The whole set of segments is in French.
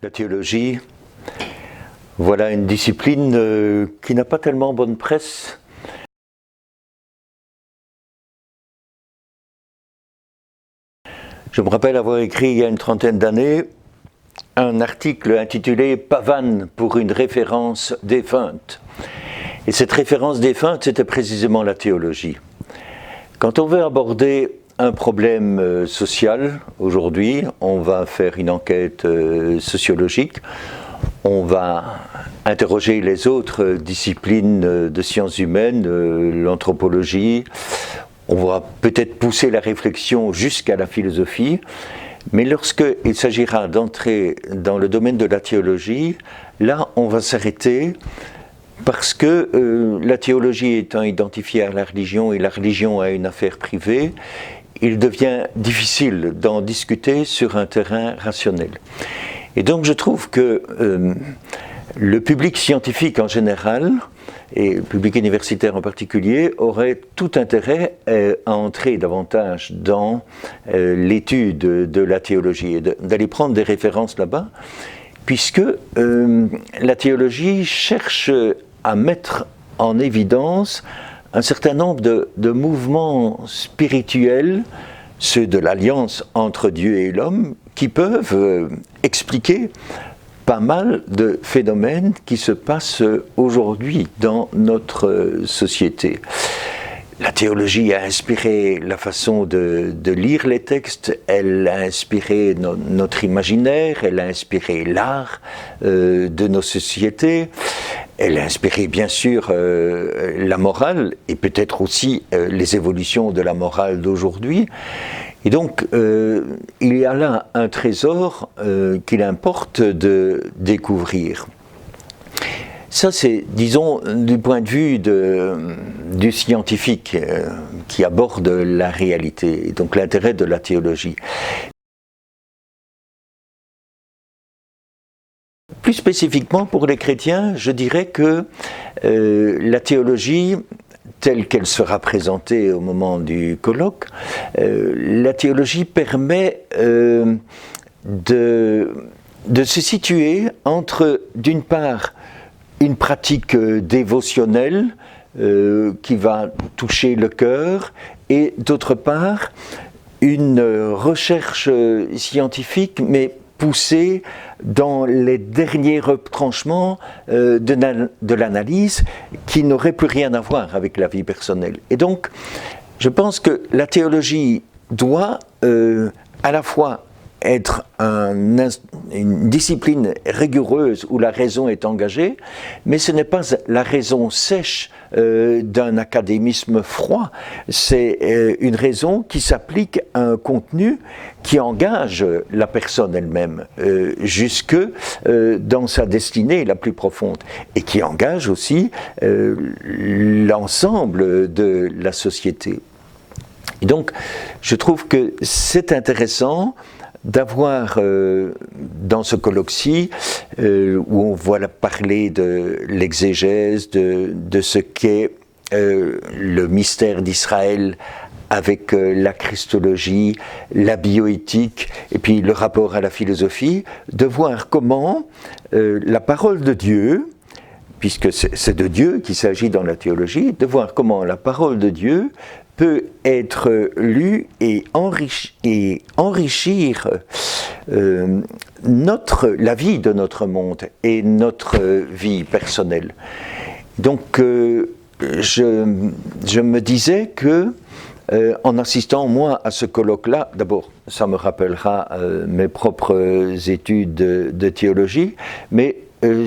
La théologie, voilà une discipline qui n'a pas tellement bonne presse. Je me rappelle avoir écrit il y a une trentaine d'années un article intitulé « Pavane pour une référence défunte ». Et cette référence défunte, c'était précisément la théologie. Quand on veut aborder un problème social, aujourd'hui, on va faire une enquête sociologique, on va interroger les autres disciplines de sciences humaines, l'anthropologie, on va peut-être pousser la réflexion jusqu'à la philosophie, mais lorsqu'il s'agira d'entrer dans le domaine de la théologie, là on va s'arrêter parce que la théologie étant identifiée à la religion et la religion à une affaire privée, il devient difficile d'en discuter sur un terrain rationnel. Et donc je trouve que le public scientifique en général, et le public universitaire en particulier, aurait tout intérêt à entrer davantage dans l'étude de la théologie et d'aller prendre des références là-bas, puisque la théologie cherche à mettre en évidence un certain nombre de mouvements spirituels, ceux de l'alliance entre Dieu et l'homme, qui peuvent expliquer pas mal de phénomènes qui se passent aujourd'hui dans notre société. La théologie a inspiré la façon de lire les textes, elle a inspiré notre imaginaire, elle a inspiré l'art de nos sociétés, elle a inspiré bien sûr la morale et peut-être aussi les évolutions de la morale d'aujourd'hui. Et donc, il y a là un trésor qu'il importe de découvrir. Ça, c'est, disons, du point de vue du scientifique qui aborde la réalité, et donc l'intérêt de la théologie. Plus spécifiquement, pour les chrétiens, je dirais que la théologie, telle qu'elle sera présentée au moment du colloque, la théologie permet de se situer entre, d'une part, une pratique dévotionnelle qui va toucher le cœur, et d'autre part, une recherche scientifique, mais poussée dans les derniers retranchements de l'analyse qui n'auraient plus rien à voir avec la vie personnelle. Et donc, je pense que la théologie doit à la fois être une discipline rigoureuse où la raison est engagée, mais ce n'est pas la raison sèche d'un académisme froid, c'est une raison qui s'applique à un contenu qui engage la personne elle-même jusque dans sa destinée la plus profonde et qui engage aussi l'ensemble de la société. Et donc, je trouve que c'est intéressant d'avoir dans ce colloque-ci, où on voit parler de l'exégèse, de ce qu'est le mystère d'Israël avec la christologie, la bioéthique, et puis le rapport à la philosophie, de voir comment la parole de Dieu, puisque c'est de Dieu qu'il s'agit dans la théologie, de voir comment la parole de Dieu peut être lu et enrichir la vie de notre monde et notre vie personnelle. Donc je me disais que en assistant moi à ce colloque-là, d'abord ça me rappellera mes propres études de théologie, mais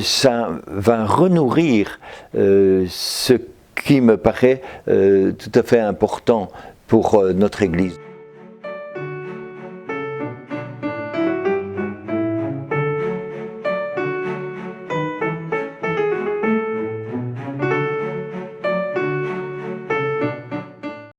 ça va renourrir ce qui me paraît tout à fait important pour notre Église.